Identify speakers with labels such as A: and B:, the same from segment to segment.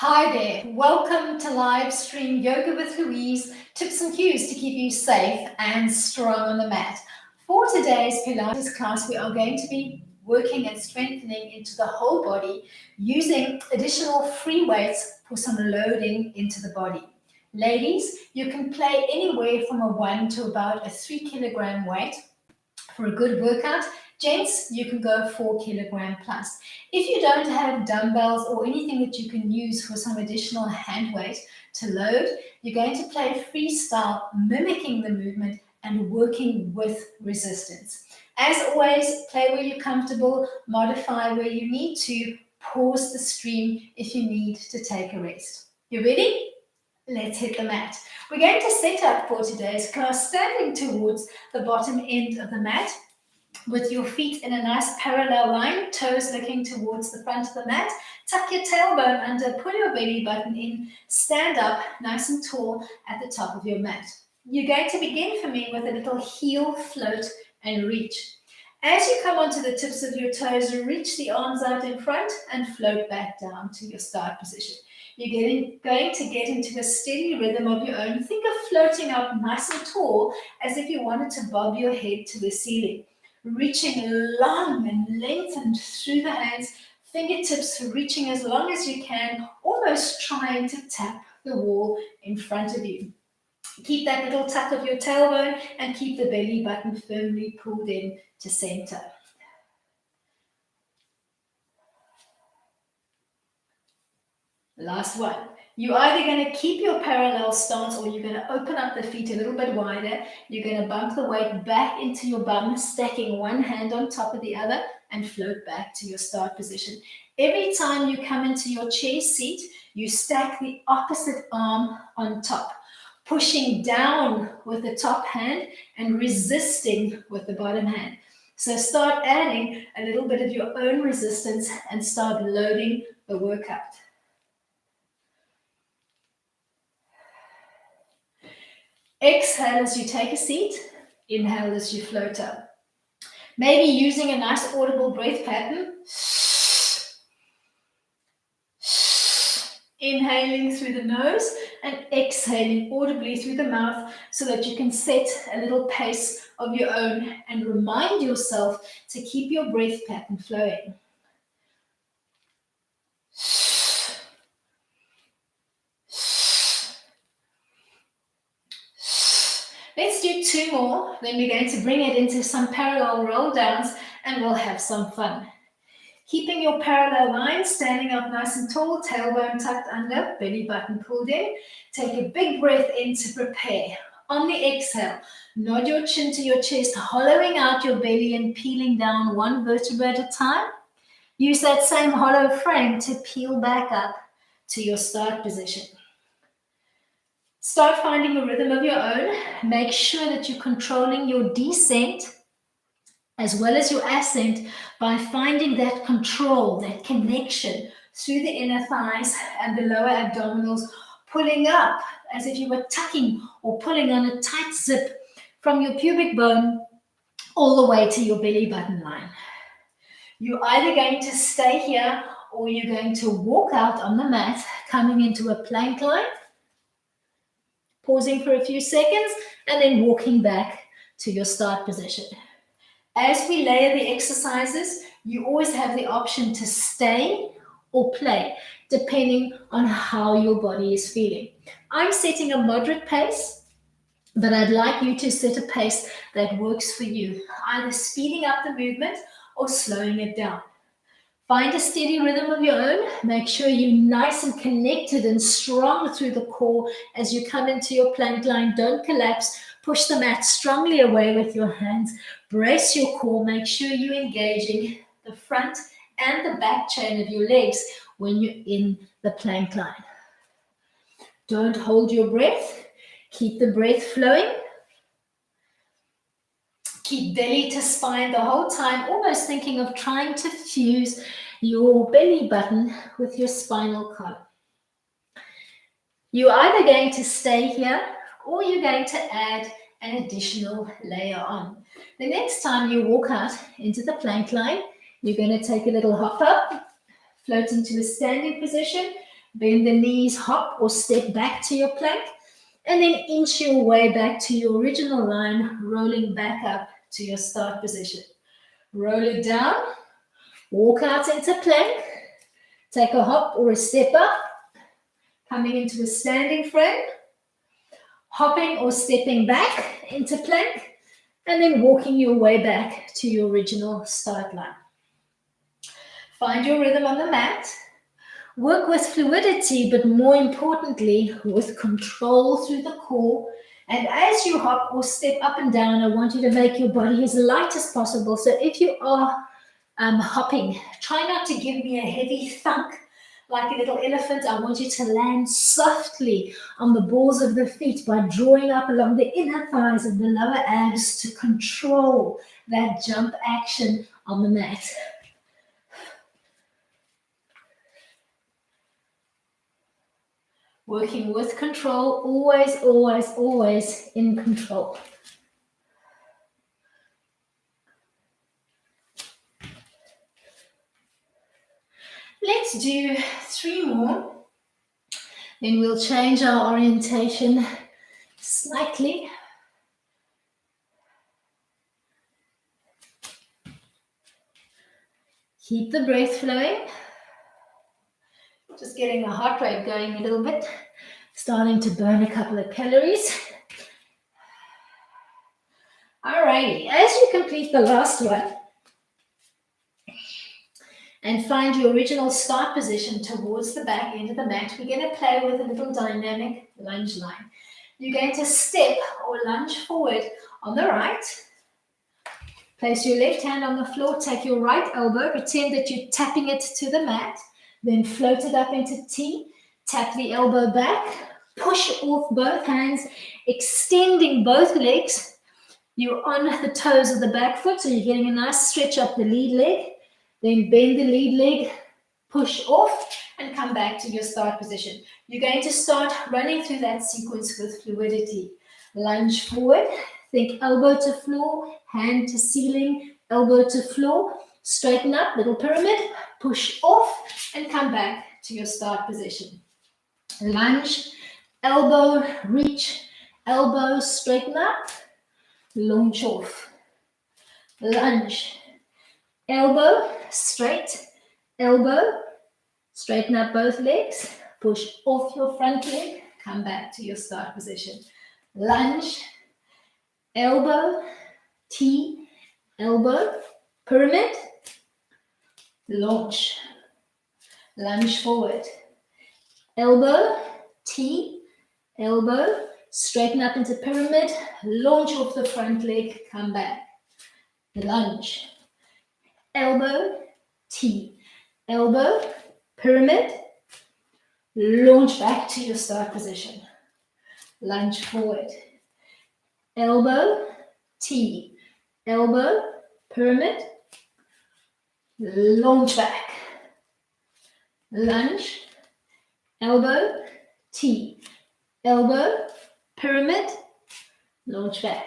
A: Hi there, welcome to live stream Yoga with Louise, tips and cues to keep you safe and strong on the mat. For today's Pilates class, we are going to be working and strengthening into the whole body using additional free weights for some loading into the body. Ladies, you can play anywhere from a 1 to about a 3 kilogram weight for a good workout. Gents, you can go 4 kilogram plus. If you don't have dumbbells or anything that you can use for some additional hand weight to load, you're going to play freestyle, mimicking the movement and working with resistance. As always, play where you're comfortable, modify where you need to, pause the stream if you need to take a rest. You ready? Let's hit the mat. We're going to set up for today's class standing towards the bottom end of the mat, with your feet in a nice parallel line, toes looking towards the front of the mat. Tuck your tailbone under, pull your belly button in, stand up nice and tall at the top of your mat. You're going to begin for me with a little heel float and reach. As you come onto the tips of your toes, reach the arms out in front and float back down to your start position. You're going to get into a steady rhythm of your own. Think of floating up nice and tall as if you wanted to bob your head to the ceiling. Reaching long and lengthened through the hands, fingertips reaching as long as you can, almost trying to tap the wall in front of you. Keep that little tuck of your tailbone and keep the belly button firmly pulled in to center. Last one. You're either going to keep your parallel stance or you're going to open up the feet a little bit wider. You're going to bump the weight back into your bum, stacking one hand on top of the other and float back to your start position. Every time you come into your chair seat, you stack the opposite arm on top, pushing down with the top hand and resisting with the bottom hand. So start adding a little bit of your own resistance and start loading the workout. Exhale as you take a seat, inhale as you float up. Maybe using a nice audible breath pattern. Inhaling through the nose and exhaling audibly through the mouth so that you can set a little pace of your own and remind yourself to keep your breath pattern flowing. Let's do 2 more, then we're going to bring it into some parallel roll downs and we'll have some fun. Keeping your parallel line, standing up nice and tall, tailbone tucked under, belly button pulled in. Take a big breath in to prepare. On the exhale, nod your chin to your chest, hollowing out your belly and peeling down one vertebra at a time. Use that same hollow frame to peel back up to your start position. Start finding a rhythm of your own. Make sure that you're controlling your descent as well as your ascent by finding that control, that connection through the inner thighs and the lower abdominals, pulling up as if you were tucking or pulling on a tight zip from your pubic bone all the way to your belly button line. You're either going to stay here or you're going to walk out on the mat, coming into a plank line, pausing for a few seconds, and then walking back to your start position. As we layer the exercises, you always have the option to stay or play, depending on how your body is feeling. I'm setting a moderate pace, but I'd like you to set a pace that works for you, either speeding up the movement or slowing it down. Find a steady rhythm of your own. Make sure you're nice and connected and strong through the core as you come into your plank line. Don't collapse. Push the mat strongly away with your hands. Brace your core. Make sure you're engaging the front and the back chain of your legs when you're in the plank line. Don't hold your breath. Keep the breath flowing. Keep belly to spine the whole time, almost thinking of trying to fuse your belly button with your spinal column. You're either going to stay here or you're going to add an additional layer on. The next time you walk out into the plank line, you're going to take a little hop up, float into a standing position, Bend the knees, hop or step back to your plank, and then inch your way back to your original line, rolling back up to your start position. Roll it down, walk out into plank, take a hop or a step up, coming into a standing frame, hopping or stepping back into plank, and then walking your way back to your original start line. Find your rhythm on the mat. Work with fluidity, but more importantly, with control through the core. And as you hop or step up and down, I want you to make your body as light as possible. So if you are hopping, try not to give me a heavy thunk like a little elephant. I want you to land softly on the balls of the feet by drawing up along the inner thighs and the lower abs to control that jump action on the mat. Working with control, always, always, always in control. Let's do 3 more. Then we'll change our orientation slightly. Keep the breath flowing. Just getting the heart rate going a little bit. Starting to burn a couple of calories. Alrighty, as you complete the last one, and find your original start position towards the back end of the mat, we're going to play with a little dynamic lunge line. You're going to step or lunge forward on the right. Place your left hand on the floor, take your right elbow, pretend that you're tapping it to the mat, then float it up into T, tap the elbow back, push off both hands, extending both legs. You're on the toes of the back foot, so you're getting a nice stretch up the lead leg. Then bend the lead leg, push off, and come back to your start position. You're going to start running through that sequence with fluidity. Lunge forward, think elbow to floor, hand to ceiling, elbow to floor, straighten up, little pyramid, push off, and come back to your start position. Lunge, elbow, reach, elbow, straighten up, launch off. Lunge, elbow, straight, elbow, straighten up both legs, push off your front leg, come back to your start position. Lunge, elbow, T, elbow, pyramid, launch. Lunge forward, elbow, T, elbow, straighten up into pyramid, launch off the front leg, come back. Lunge, elbow, T, elbow, pyramid, launch back to your start position. Lunge forward, elbow, T, elbow, pyramid, launch back. Lunge, elbow, T, elbow, pyramid, launch back.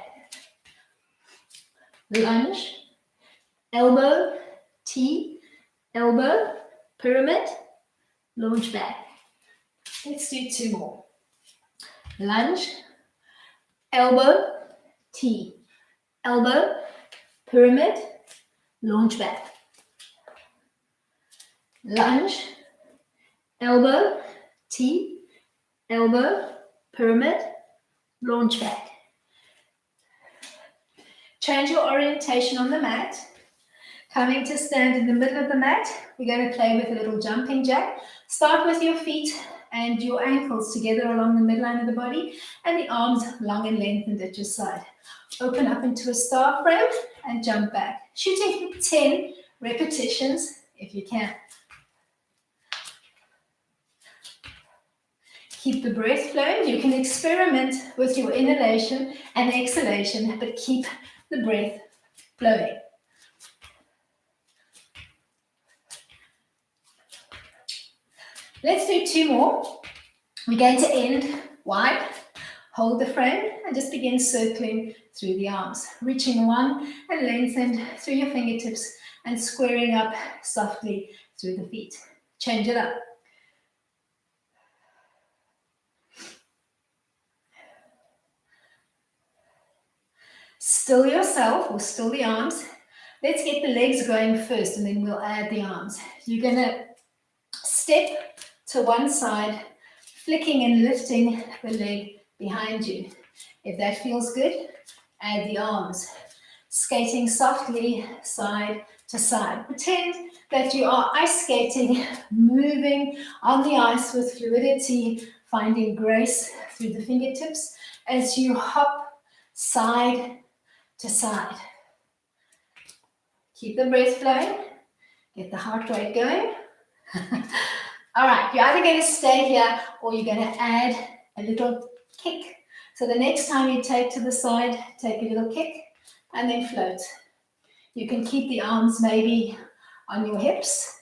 A: Lunge, elbow, T, elbow, pyramid, launch back. Let's do 2 more. Lunge, elbow, T, elbow, pyramid, launch back. Lunge, elbow, T, elbow, pyramid, launch back. Change your orientation on the mat. Coming to stand in the middle of the mat, we're going to play with a little jumping jack. Start with your feet and your ankles together along the midline of the body and the arms long and lengthened at your side. Open up into a star frame and jump back. Shooting for 10 repetitions if you can. Keep the breath flowing. You can experiment with your inhalation and exhalation, but keep the breath flowing. Let's do 2 more. We're going to end wide, hold the frame, and just begin circling through the arms, reaching long and lengthened through your fingertips and squaring up softly through the feet. Change it up. Still yourself or still the arms. Let's get the legs going first and then we'll add the arms. You're going to step to one side, flicking and lifting the leg behind you. If that feels good, add the arms. Skating softly side to side. Pretend that you are ice skating, moving on the ice with fluidity, finding grace through the fingertips as you hop side to side. Keep the breath flowing. Get the heart rate going. All right, you're either going to stay here or you're going to add a little kick. So the next time you take to the side, take a little kick and then float. You can keep the arms maybe on your hips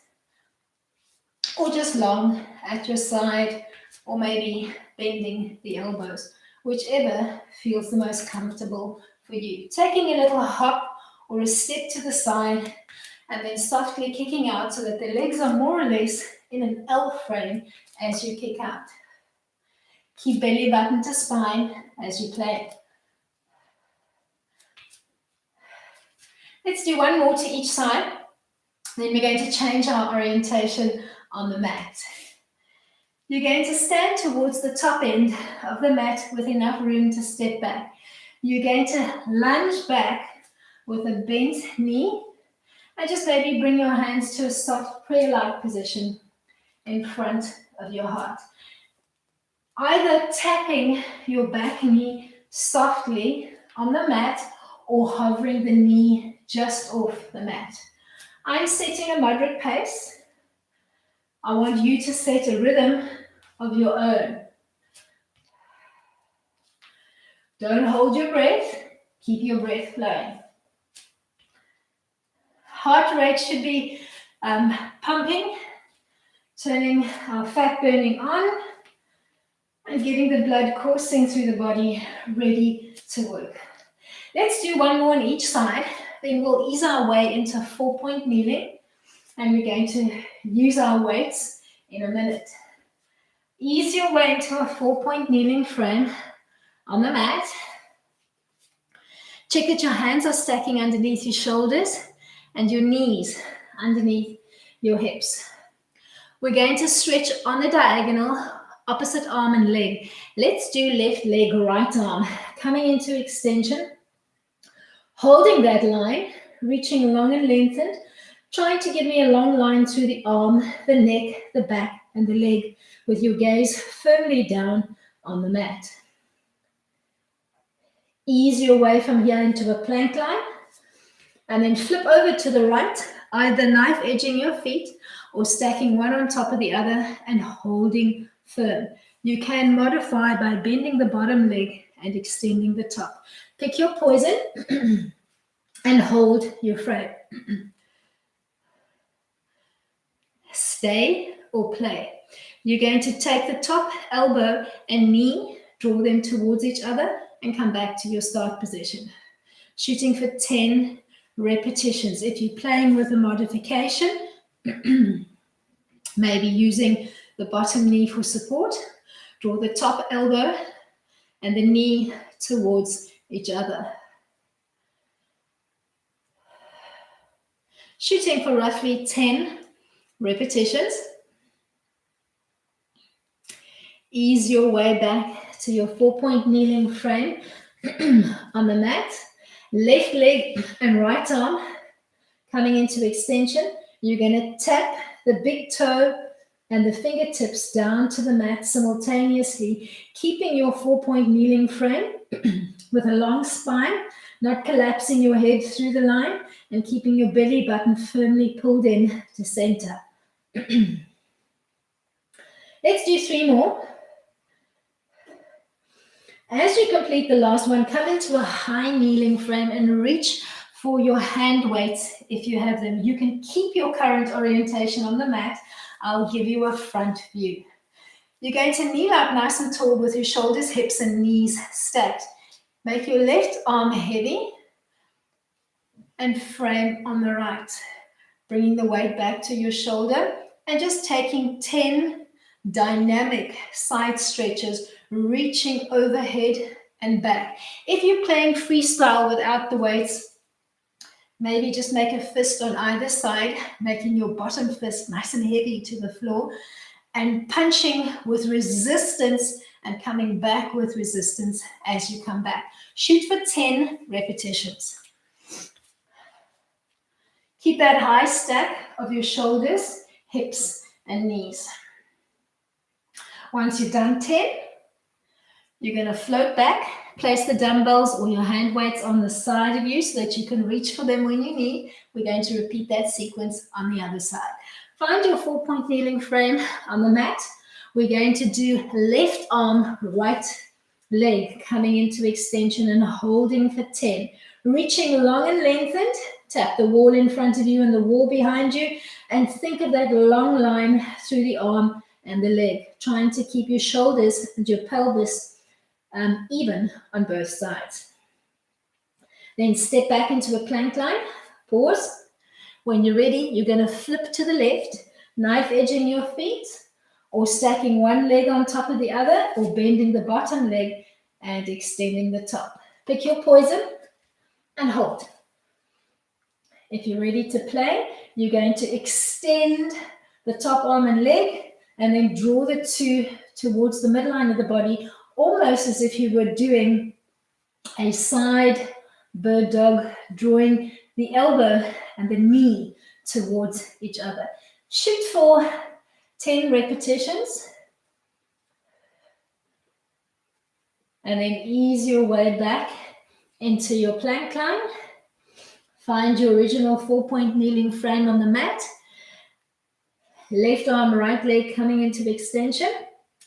A: or just long at your side or maybe bending the elbows, whichever feels the most comfortable for you. Taking a little hop or a step to the side and then softly kicking out so that the legs are more or less in an L frame as you kick out. Keep belly button to spine as you play. Let's do one more to each side. Then we're going to change our orientation on the mat. You're going to stand towards the top end of the mat with enough room to step back. You're going to lunge back with a bent knee and just maybe bring your hands to a soft prayer-like position in front of your heart. Either tapping your back knee softly on the mat or hovering the knee just off the mat. I'm setting a moderate pace. I want you to set a rhythm of your own. Don't hold your breath. Keep your breath flowing. Heart rate should be pumping, turning our fat burning on, and getting the blood coursing through the body, ready to work. Let's do one more on each side. Then we'll ease our way into 4-point kneeling, and we're going to use our weights in a minute. Ease your way into a 4-point kneeling frame on the mat. Check that your hands are stacking underneath your shoulders and your knees underneath your hips. We're going to stretch on the diagonal, opposite arm and leg. Let's do left leg, right arm, coming into extension, holding that line, reaching long and lengthened, trying to give me a long line through the arm, the neck, the back, and the leg, with your gaze firmly down on the mat. Ease your way from here into a plank line, and then flip over to the right, either knife edging your feet or stacking one on top of the other and holding firm. You can modify by bending the bottom leg and extending the top. Pick your poison and hold your frame. Stay or play. You're going to take the top elbow and knee, draw them towards each other, and come back to your start position. Shooting for 10 repetitions. If you're playing with a modification, maybe using the bottom knee for support, draw the top elbow and the knee towards each other. Shooting for roughly 10 repetitions. Ease your way back to your 4-point kneeling frame on the mat. Left leg and right arm coming into extension. You're going to tap the big toe and the fingertips down to the mat simultaneously, keeping your 4-point kneeling frame with a long spine, not collapsing your head through the line, and keeping your belly button firmly pulled in to center. Let's do 3 more. As you complete the last one, come into a high kneeling frame and reach for your hand weights if you have them. You can keep your current orientation on the mat. I'll give you a front view. You're going to kneel up nice and tall with your shoulders, hips, and knees stacked. Make your left arm heavy and frame on the right. Bringing the weight back to your shoulder and just taking 10 dynamic side stretches, reaching overhead and back. If you're playing freestyle without the weights, maybe just make a fist on either side, making your bottom fist nice and heavy to the floor and punching with resistance and coming back with resistance as you come back. Shoot for 10 repetitions. Keep that high stack of your shoulders, hips, and knees. Once you've done 10, you're going to float back, place the dumbbells or your hand weights on the side of you so that you can reach for them when you need. We're going to repeat that sequence on the other side. Find your 4-point kneeling frame on the mat. We're going to do left arm, right leg coming into extension and holding for 10. Reaching long and lengthened, tap the wall in front of you and the wall behind you, and think of that long line through the arm and the leg, trying to keep your shoulders and your pelvis even on both sides. Then step back into a plank line, pause. When you're ready, you're going to flip to the left, knife edging your feet, or stacking one leg on top of the other, or bending the bottom leg and extending the top. Pick your poison and hold. If you're ready to play, you're going to extend the top arm and leg, and then draw the two towards the midline of the body, almost as if you were doing a side bird dog, drawing the elbow and the knee towards each other. Shoot for 10 repetitions. And then ease your way back into your plank line. Find your original 4-point kneeling frame on the mat. Left arm, right leg coming into extension.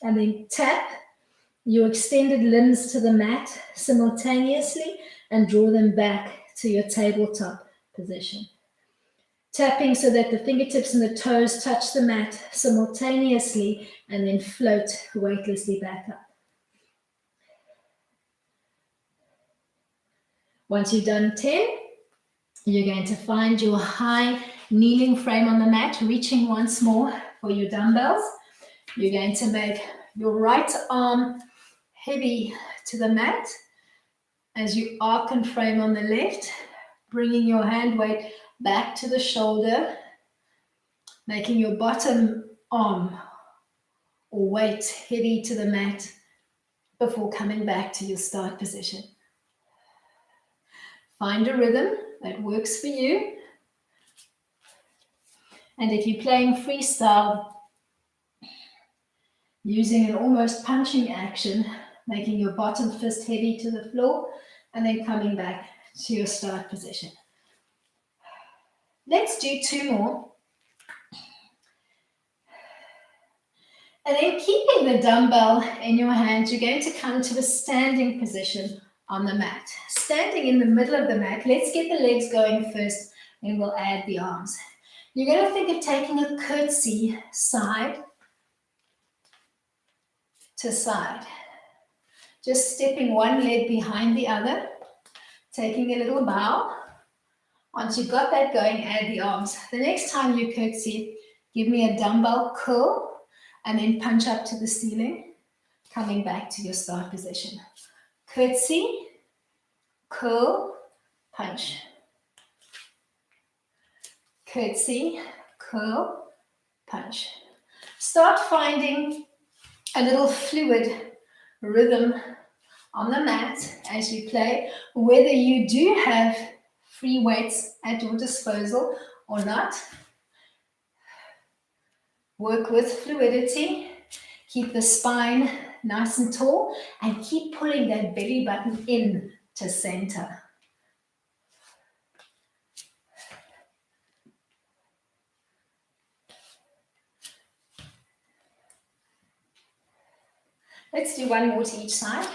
A: And then tap your extended limbs to the mat simultaneously and draw them back to your tabletop position. Tapping so that the fingertips and the toes touch the mat simultaneously and then float weightlessly back up. Once you've done 10, you're going to find your high kneeling frame on the mat, reaching once more for your dumbbells. You're going to make your right arm heavy to the mat as you arc and frame on the left, bringing your hand weight back to the shoulder, making your bottom arm or weight heavy to the mat before coming back to your start position. Find a rhythm that works for you. And if you're playing freestyle, using an almost punching action, making your bottom fist heavy to the floor, and then coming back to your start position. Let's do 2 more. And then keeping the dumbbell in your hand, you're going to come to a standing position on the mat. Standing in the middle of the mat, let's get the legs going first, and we'll add the arms. You're going to think of taking a curtsy side to side. Just stepping one leg behind the other, taking a little bow. Once you've got that going, add the arms. The next time you curtsy, give me a dumbbell curl and then punch up to the ceiling, coming back to your start position. Curtsy, curl, punch. Curtsy, curl, punch. Start finding a little fluid rhythm on the mat as you play, whether you do have free weights at your disposal or not. Work with fluidity, keep the spine nice and tall, and keep pulling that belly button in to center. Let's do 1 more to each side.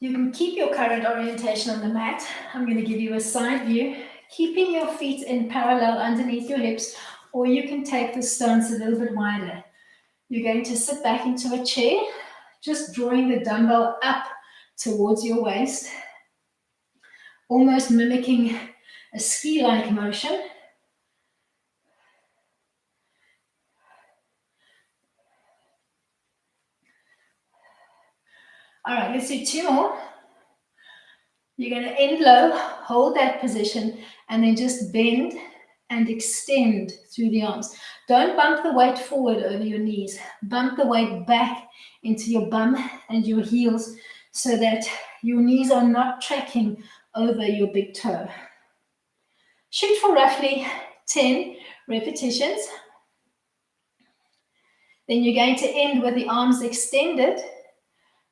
A: You can keep your current orientation on the mat. I'm going to give you a side view, keeping your feet in parallel underneath your hips, or you can take the stance a little bit wider. You're going to sit back into a chair, just drawing the dumbbell up towards your waist, almost mimicking a ski-like motion. All right, let's do 2 more. You're going to end low, hold that position, and then just bend and extend through the arms. Don't bump the weight forward over your knees. Bump the weight back into your bum and your heels so that your knees are not tracking over your big toe. Shoot for roughly 10 repetitions. Then you're going to end with the arms extended.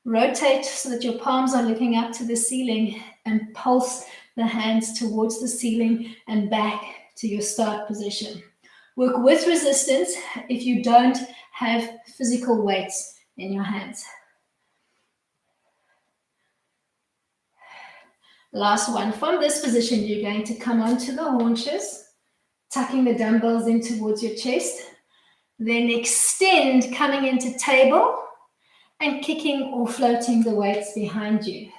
A: Rotate so that your palms are looking up to the ceiling and pulse the hands towards the ceiling and back to your start position. Work with resistance if you don't have physical weights in your hands. Last one. From this position, you're going to come onto the haunches, tucking the dumbbells in towards your chest. Then extend, coming into table and kicking or floating the weights behind you.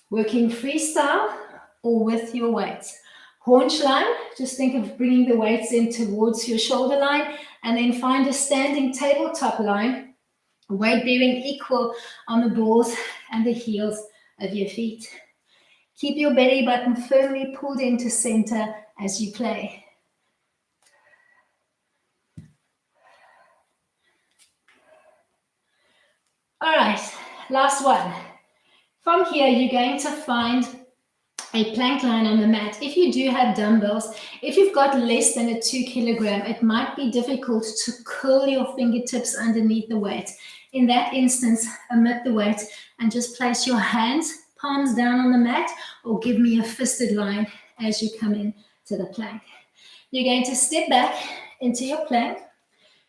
A: Working freestyle or with your weights. Haunch line, just think of bringing the weights in towards your shoulder line, and then find a standing tabletop line, weight bearing equal on the balls and the heels of your feet. Keep your belly button firmly pulled into center as you play. All right, last one. From here, you're going to find a plank line on the mat. If you do have dumbbells, if you've got less than a 2 kilogram, it might be difficult to curl your fingertips underneath the weight. In that instance, omit the weight and just place your hands, palms down on the mat, or give me a fisted line as you come in to the plank. You're going to step back into your plank.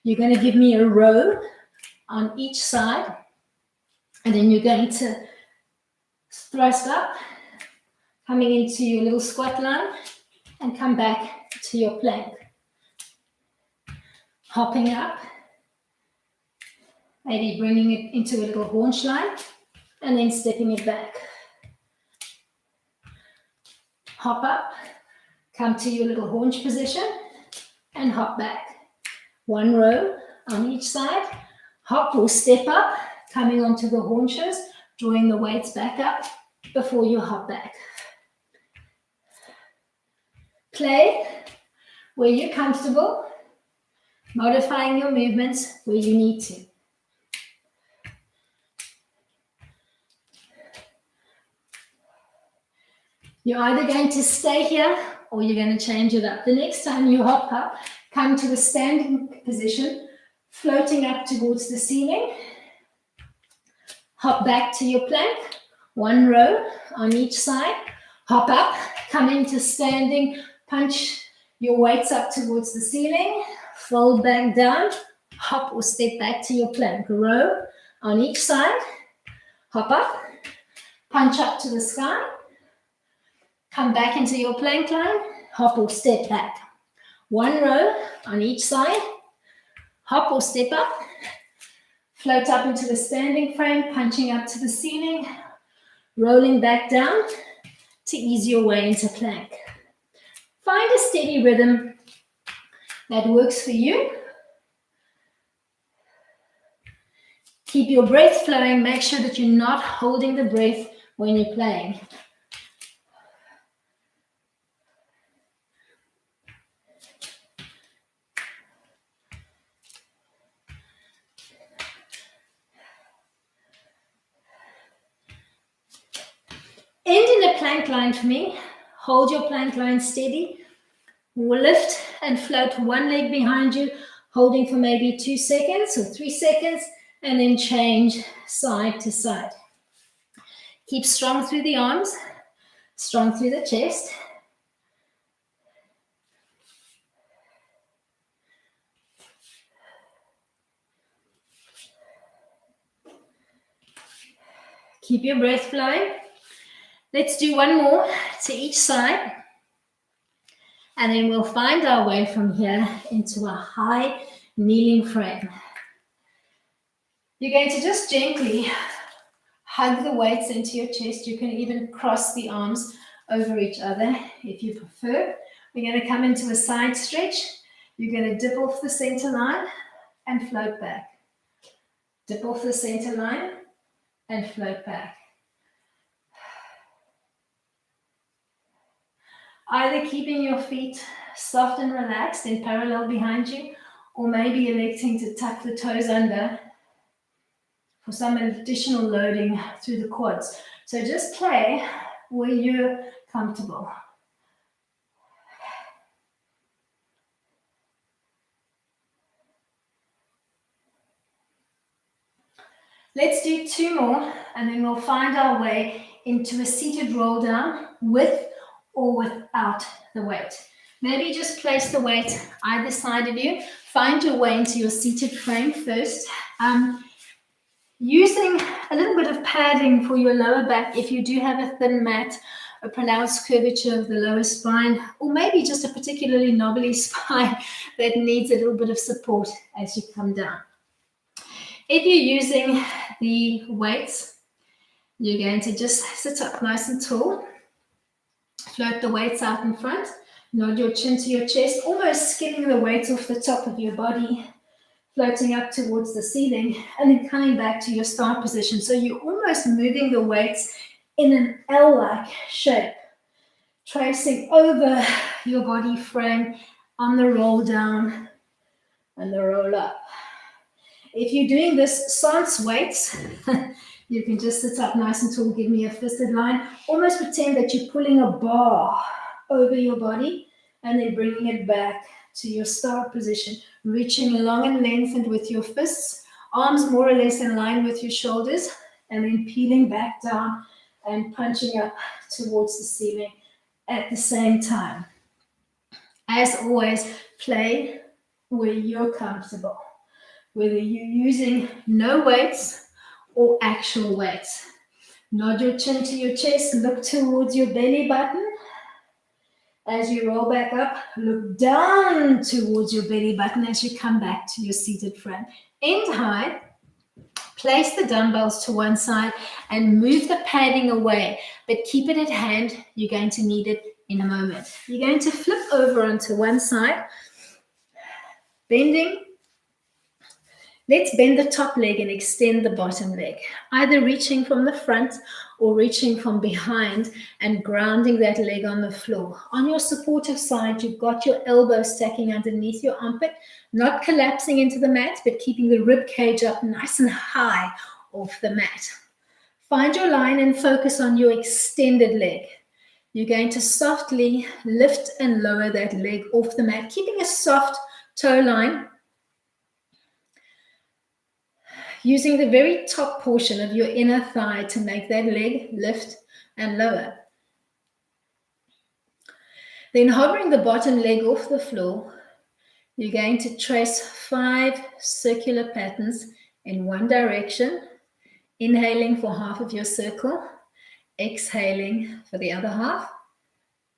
A: You're going to give me a row on each side, and then you're going to thrust up, coming into your little squat line, and come back to your plank. Hopping up, maybe bringing it into a little haunch line, and then stepping it back. Hop up, come to your little haunch position, and hop back. One row on each side. Hop or step up, coming onto the haunches, drawing the weights back up before you hop back. Play where you're comfortable, modifying your movements where you need to. You're either going to stay here or you're going to change it up. The next time you hop up, come to the standing position, floating up towards the ceiling. Hop back to your plank, one row on each side. Hop up, come into standing, punch your weights up towards the ceiling, fold back down, hop or step back to your plank. Row on each side, hop up, punch up to the sky, come back into your plank line, hop or step back. One row on each side, hop or step up, float up into the standing frame, punching up to the ceiling, rolling back down to ease your way into plank. Find a steady rhythm that works for you. Keep your breath flowing. Make sure that you're not holding the breath when you're playing. End in a plank line for me. Hold your plank line steady. Lift and float one leg behind you, holding for maybe 2 seconds or 3 seconds, and then change side to side. Keep strong through the arms, strong through the chest. Keep your breath flowing. Let's do one more to each side. And then we'll find our way from here into a high kneeling frame. You're going to just gently hug the weights into your chest. You can even cross the arms over each other if you prefer. We're going to come into a side stretch. You're going to dip off the center line and float back. Dip off the center line and float back. Either keeping your feet soft and relaxed in parallel behind you, or maybe electing to tuck the toes under for some additional loading through the quads. So just play where you're comfortable. Let's do 2 more, and then we'll find our way into a seated roll down with or without the weight. Maybe just place the weight either side of you. Find your way into your seated frame first. Using a little bit of padding for your lower back if you do have a thin mat, a pronounced curvature of the lower spine, or maybe just a particularly knobbly spine that needs a little bit of support as you come down. If you're using the weights, you're going to just sit up nice and tall, float the weights out in front, nod your chin to your chest, almost skimming the weights off the top of your body, floating up towards the ceiling, and then coming back to your start position. So you're almost moving the weights in an L-like shape, tracing over your body frame on the roll down and the roll up. If you're doing this sans weights, you can just sit up nice and tall, give me a fisted line, almost pretend that you're pulling a bar over your body and then bringing it back to your start position, reaching long and lengthened with your fists, arms more or less in line with your shoulders, and then peeling back down and punching up towards the ceiling at the same time. As always, play where you're comfortable, whether you're using no weights or actual weights. Nod your chin to your chest, look towards your belly button. As you roll back up, look down towards your belly button as you come back to your seated frame. End high, place the dumbbells to one side and move the padding away, but keep it at hand. You're going to need it in a moment. You're going to flip over onto one side, bending. Let's bend the top leg and extend the bottom leg, either reaching from the front or reaching from behind and grounding that leg on the floor. On your supportive side, you've got your elbow stacking underneath your armpit, not collapsing into the mat, but keeping the rib cage up nice and high off the mat. Find your line and focus on your extended leg. You're going to softly lift and lower that leg off the mat, keeping a soft toe line, using the very top portion of your inner thigh to make that leg lift and lower. Then hovering the bottom leg off the floor, you're going to trace 5 circular patterns in one direction, inhaling for half of your circle, exhaling for the other half,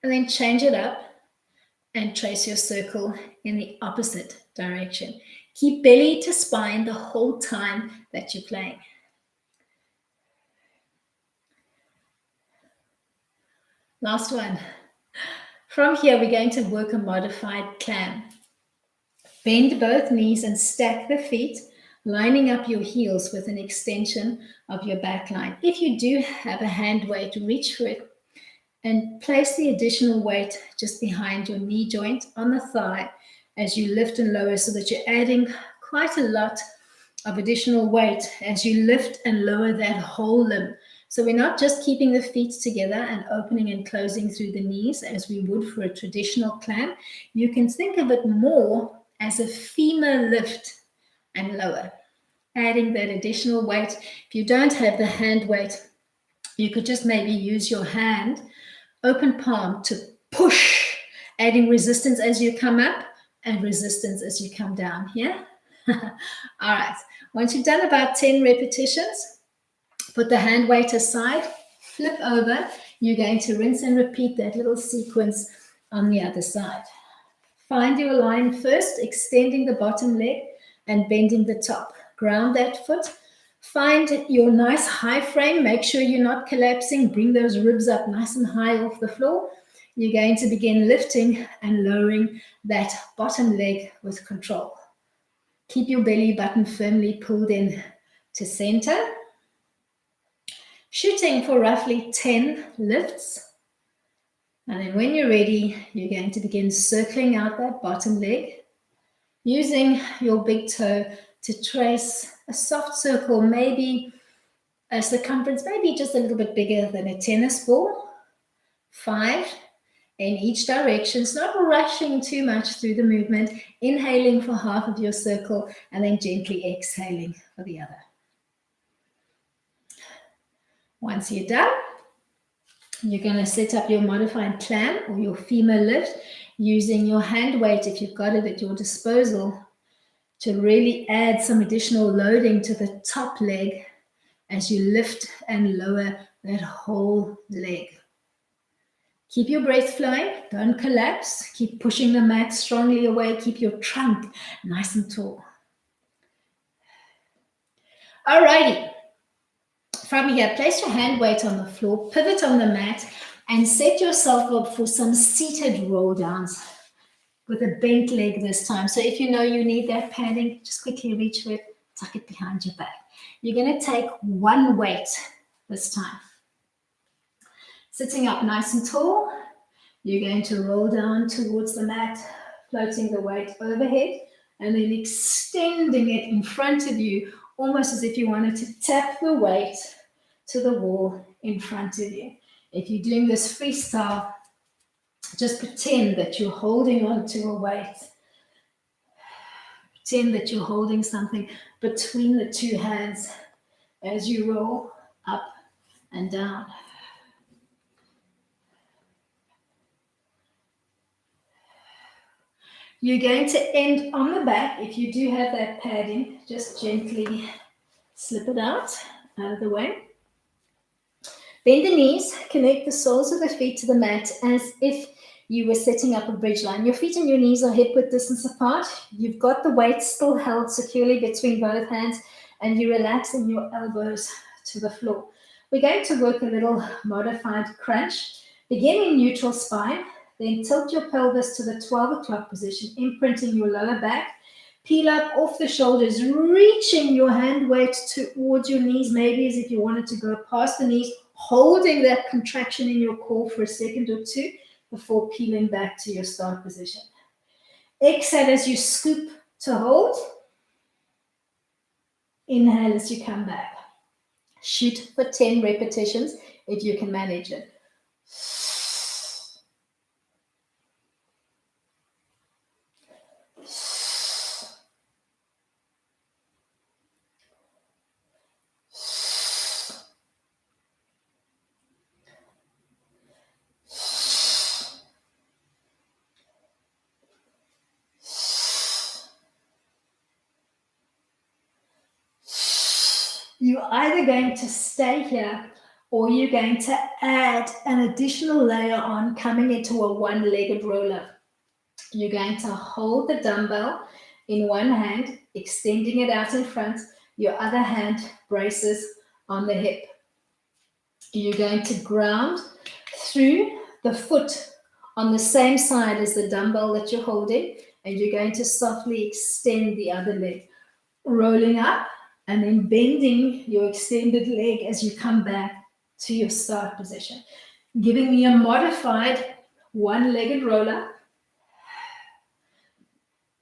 A: and then change it up and trace your circle in the opposite direction. Keep belly to spine the whole time that you're playing. Last one. From here, we're going to work a modified clam. Bend both knees and stack the feet, lining up your heels with an extension of your back line. If you do have a hand weight, reach for it and place the additional weight just behind your knee joint on the thigh as you lift and lower, so that you're adding quite a lot of additional weight as you lift and lower that whole limb. So we're not just keeping the feet together and opening and closing through the knees as we would for a traditional clam. You can think of it more as a femur lift and lower, adding that additional weight. If you don't have the hand weight, you could just maybe use your hand, open palm, to push, adding resistance as you come up and resistance as you come down here. All right. Once you've done about 10 repetitions, put the hand weight aside, flip over. You're going to rinse and repeat that little sequence on the other side. Find your line first, extending the bottom leg and bending the top. Ground that foot. Find your nice high frame. Make sure you're not collapsing. Bring those ribs up nice and high off the floor. You're going to begin lifting and lowering that bottom leg with control. Keep your belly button firmly pulled in. to center, shooting for roughly 10 lifts. And then when you're ready, you're going to begin circling out that bottom leg, using your big toe to trace a soft circle, maybe a circumference, maybe just a little bit bigger than a tennis ball. 5 in each direction. It's not rushing too much through the movement, inhaling for half of your circle and then gently exhaling for the other. Once you're done, you're going to set up your modified clam or your femur lift using your hand weight, if you've got it at your disposal, to really add some additional loading to the top leg as you lift and lower that whole leg. Keep your breath flowing, don't collapse, keep pushing the mat strongly away, keep your trunk nice and tall. Alrighty, from here, place your hand weight on the floor, pivot on the mat, and set yourself up for some seated roll downs with a bent leg this time. So if you know you need that padding, just quickly reach for it, tuck it behind your back. You're going to take one weight this time. Sitting up nice and tall, you're going to roll down towards the mat, floating the weight overhead, and then extending it in front of you, almost as if you wanted to tap the weight to the wall in front of you. If you're doing this freestyle, just pretend that you're holding on to a weight. Pretend that you're holding something between the two hands as you roll up and down. You're going to end on the back. If you do have that padding, just gently slip it out of the way. Bend the knees, connect the soles of the feet to the mat as if you were setting up a bridge line. Your feet and your knees are hip-width distance apart. You've got the weight still held securely between both hands, and you're relaxing your elbows to the floor. We're going to work a little modified crunch. Begin in neutral spine, then tilt your pelvis to the 12 o'clock position, imprinting your lower back. Peel up off the shoulders, reaching your hand weight towards your knees, maybe as if you wanted to go past the knees, holding that contraction in your core for a second or two before peeling back to your start position. Exhale as you scoop to hold. Inhale as you come back. Shoot for 10 repetitions if you can manage it. You're either going to stay here or you're going to add an additional layer on, coming into a one-legged roll-up. You're going to hold the dumbbell in one hand, extending it out in front. Your other hand braces on the hip. You're going to ground through the foot on the same side as the dumbbell that you're holding, and you're going to softly extend the other leg, rolling up and then bending your extended leg as you come back to your start position, giving me a modified one-legged roll-up,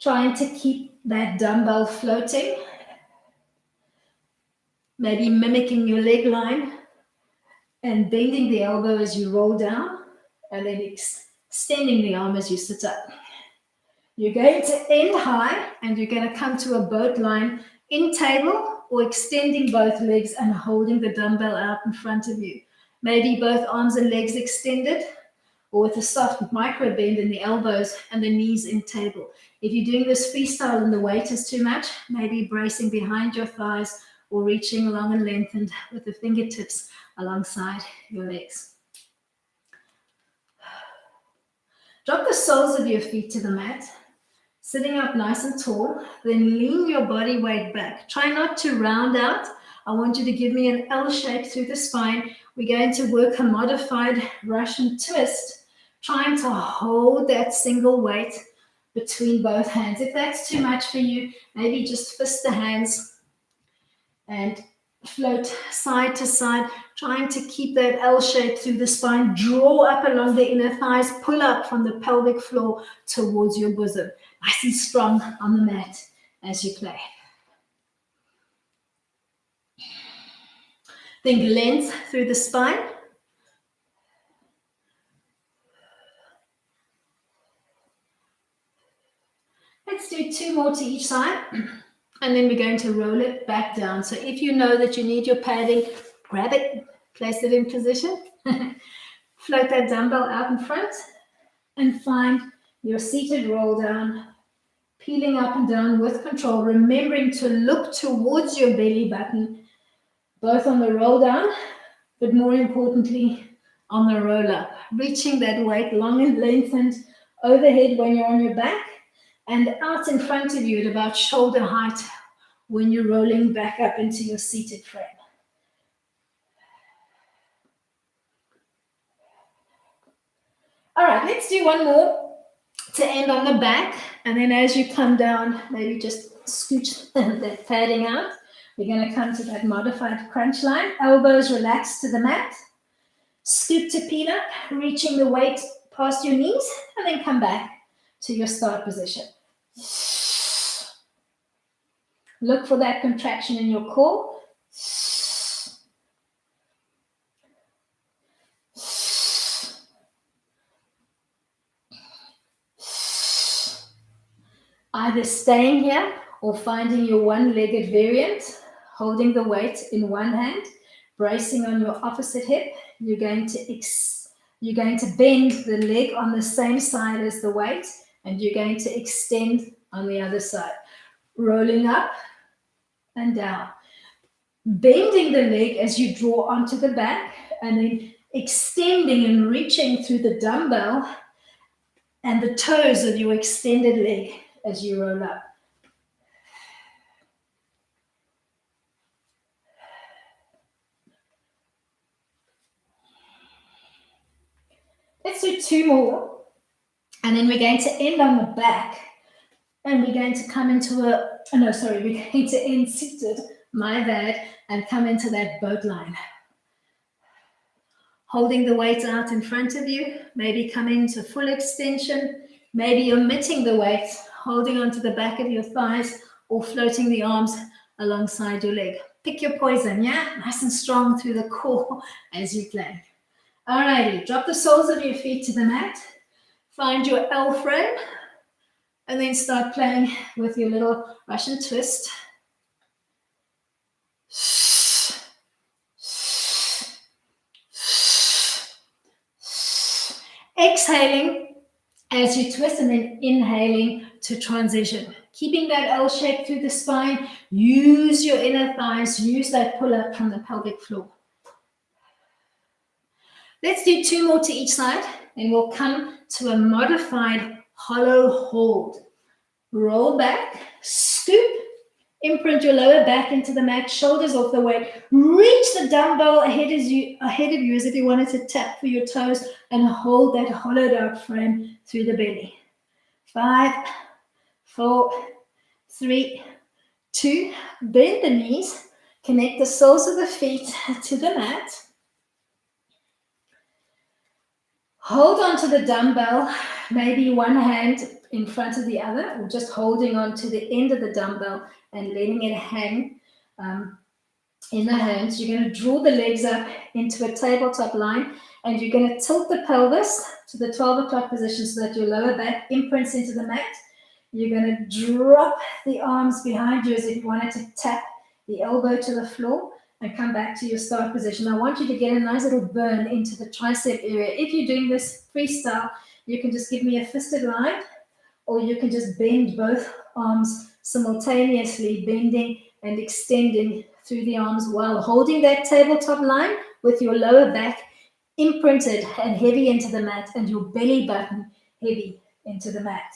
A: trying to keep that dumbbell floating, maybe mimicking your leg line and bending the elbow as you roll down, and then extending the arm as you sit up. You're going to end high, and you're going to come to a boat line in table, or extending both legs and holding the dumbbell out in front of you. Maybe both arms and legs extended, or with a soft micro bend in the elbows and the knees in table. If you're doing this freestyle and the weight is too much, maybe bracing behind your thighs or reaching long and lengthened with the fingertips alongside your legs. Drop the soles of your feet to the mat, sitting up nice and tall, then lean your body weight back. Try not to round out. I want you to give me an L shape through the spine. We're going to work a modified Russian twist, trying to hold that single weight between both hands. If that's too much for you, maybe just fist the hands and float side to side, trying to keep that L shape through the spine. Draw up along the inner thighs, pull up from the pelvic floor towards your bosom. Nice and strong on the mat as you play. Think length through the spine. Let's do 2 more to each side. And then we're going to roll it back down. So if you know that you need your padding, grab it, place it in position. Float that dumbbell out in front and find your seated roll down, peeling up and down with control, remembering to look towards your belly button, both on the roll down, but more importantly, on the roll up. Reaching that weight long and lengthened overhead when you're on your back, and out in front of you at about shoulder height when you're rolling back up into your seated frame. All right, let's do one more to end on the back. And then as you come down, maybe just scooch that padding out. We're going to come to that modified crunch line. Elbows relaxed to the mat. Scoop to peel up, reaching the weight past your knees, and then come back to your start position. Look for that contraction in your core. Either staying here or finding your one-legged variant, holding the weight in one hand, bracing on your opposite hip. You're going to bend the leg on the same side as the weight, and you're going to extend on the other side. Rolling up and down. Bending the leg as you draw onto the back, and then extending and reaching through the dumbbell and the toes of your extended leg as you roll up. Let's do 2 more, and then we're going to end on the back, and we're going to come into we're going to end seated, my bad, and come into that boat line. Holding the weight out in front of you, maybe coming to full extension, maybe omitting the weight, holding onto the back of your thighs, or floating the arms alongside your leg. Pick your poison, yeah? Nice and strong through the core as you play. Alrighty, drop the soles of your feet to the mat. Find your L frame, and then start playing with your little Russian twist. Exhaling as you twist, and then inhaling to transition. Keeping that L shape through the spine. Use your inner thighs. Use that pull up from the pelvic floor. Let's do 2 more to each side, and we'll come to a modified hollow hold. Roll back, scoop, imprint your lower back into the mat, shoulders off the weight. Reach the dumbbell ahead of you as if you wanted to tap for your toes, and hold that hollowed out frame through the belly. 5, 4, 3, 2. Bend the knees, connect the soles of the feet to the mat. Hold on to the dumbbell, maybe one hand in front of the other, or just holding on to the end of the dumbbell and letting it hang in the hands. You're going to draw the legs up into a tabletop line, and you're going to tilt the pelvis to the 12 o'clock position so that your lower back imprints into the mat. You're going to drop the arms behind you as if you wanted to tap the elbow to the floor, and come back to your start position. I want you to get a nice little burn into the tricep area. If you're doing this freestyle, you can just give me a fisted line, or you can just bend both arms simultaneously, bending and extending through the arms while holding that tabletop line with your lower back imprinted and heavy into the mat, and your belly button heavy into the mat.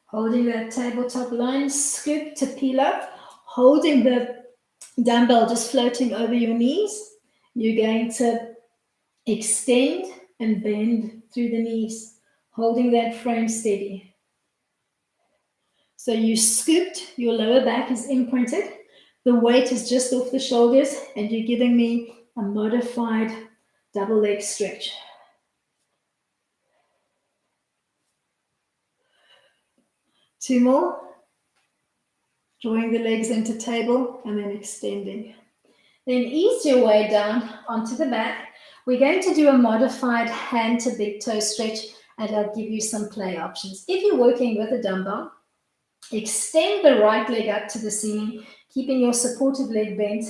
A: Holding that tabletop line, scoop to peel up, holding the dumbbell just floating over your knees. You're going to extend and bend through the knees, holding that frame steady. So you scooped, your lower back is imprinted, the weight is just off the shoulders, and you're giving me a modified double leg stretch. Two more. Drawing the legs into table and then extending. Then ease your way down onto the mat. We're going to do a modified hand to big toe stretch, and I'll give you some play options. If you're working with a dumbbell, extend the right leg up to the ceiling, keeping your supported leg bent,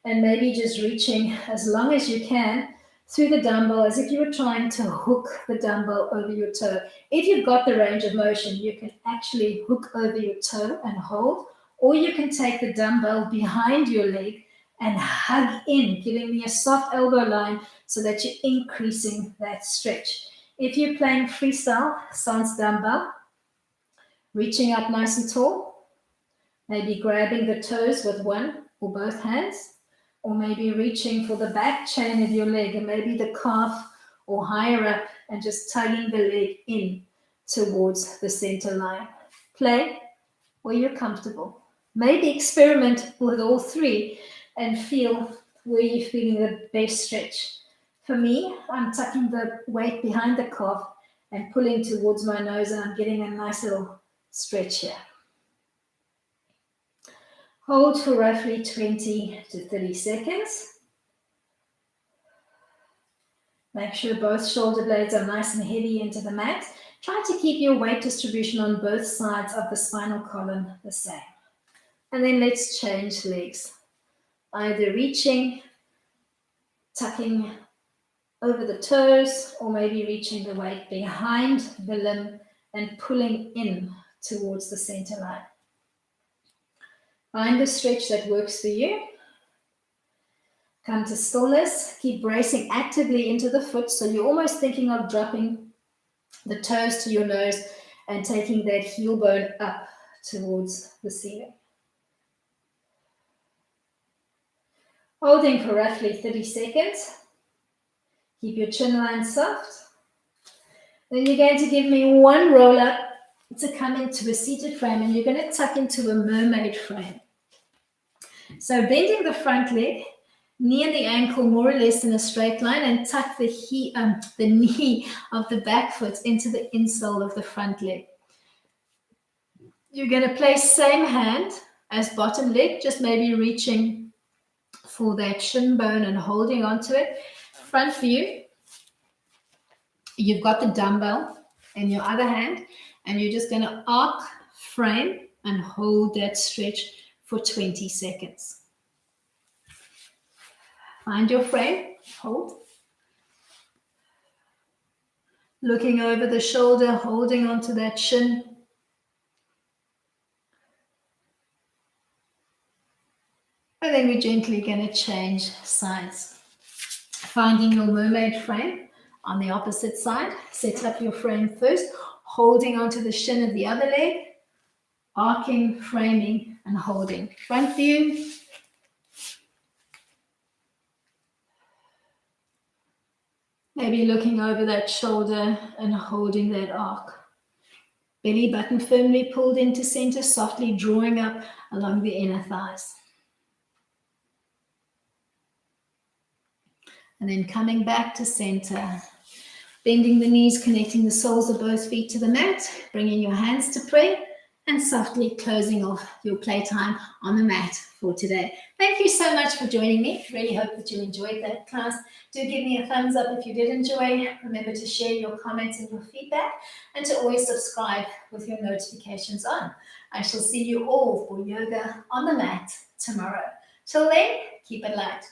A: and maybe just reaching as long as you can through the dumbbell as if you were trying to hook the dumbbell over your toe. If you've got the range of motion, you can actually hook over your toe and hold, or you can take the dumbbell behind your leg and hug in, giving me a soft elbow line so that you're increasing that stretch. If you're playing freestyle, sans dumbbell, reaching up nice and tall, maybe grabbing the toes with one or both hands, or maybe reaching for the back chain of your leg and maybe the calf or higher up and just tugging the leg in towards the center line. Play where you're comfortable. Maybe experiment with all three and feel where you're feeling the best stretch. For me, I'm tucking the weight behind the calf and pulling towards my nose, and I'm getting a nice little stretch here. Hold for roughly 20 to 30 seconds. Make sure both shoulder blades are nice and heavy into the mat. Try to keep your weight distribution on both sides of the spinal column the same. And then let's change legs. Either reaching, tucking over the toes, or maybe reaching the weight behind the limb and pulling in towards the center line. Find the stretch that works for you. Come to stillness. Keep bracing actively into the foot, so you're almost thinking of dropping the toes to your nose and taking that heel bone up towards the ceiling. Holding for roughly 30 seconds. Keep your chin line soft. Then you're going to give me one roll up to come into a seated frame, and you're going to tuck into a mermaid frame. So bending the front leg, knee and the ankle more or less in a straight line, and tuck the knee of the back foot into the insole of the front leg. You're going to place same hand as bottom leg, just maybe reaching for that shin bone and holding onto it. Front view, you've got the dumbbell in your other hand, and you're just going to arc, frame, and hold that stretch for 20 seconds. Find your frame, hold. Looking over the shoulder, holding onto that shin. And then we're gently going to change sides. Finding your mermaid frame on the opposite side. Set up your frame first, holding onto the shin of the other leg, arcing, framing, and holding. Front view. Maybe looking over that shoulder and holding that arc. Belly button firmly pulled into center, softly drawing up along the inner thighs. And then coming back to center. Bending the knees, connecting the soles of both feet to the mat, bringing your hands to prayer, and softly closing off your playtime on the mat for today. Thank you so much for joining me. Really hope that you enjoyed that class. Do give me a thumbs up if you did enjoy. Remember to share your comments and your feedback, and to always subscribe with your notifications on. I shall see you all for yoga on the mat tomorrow. Till then, keep it light.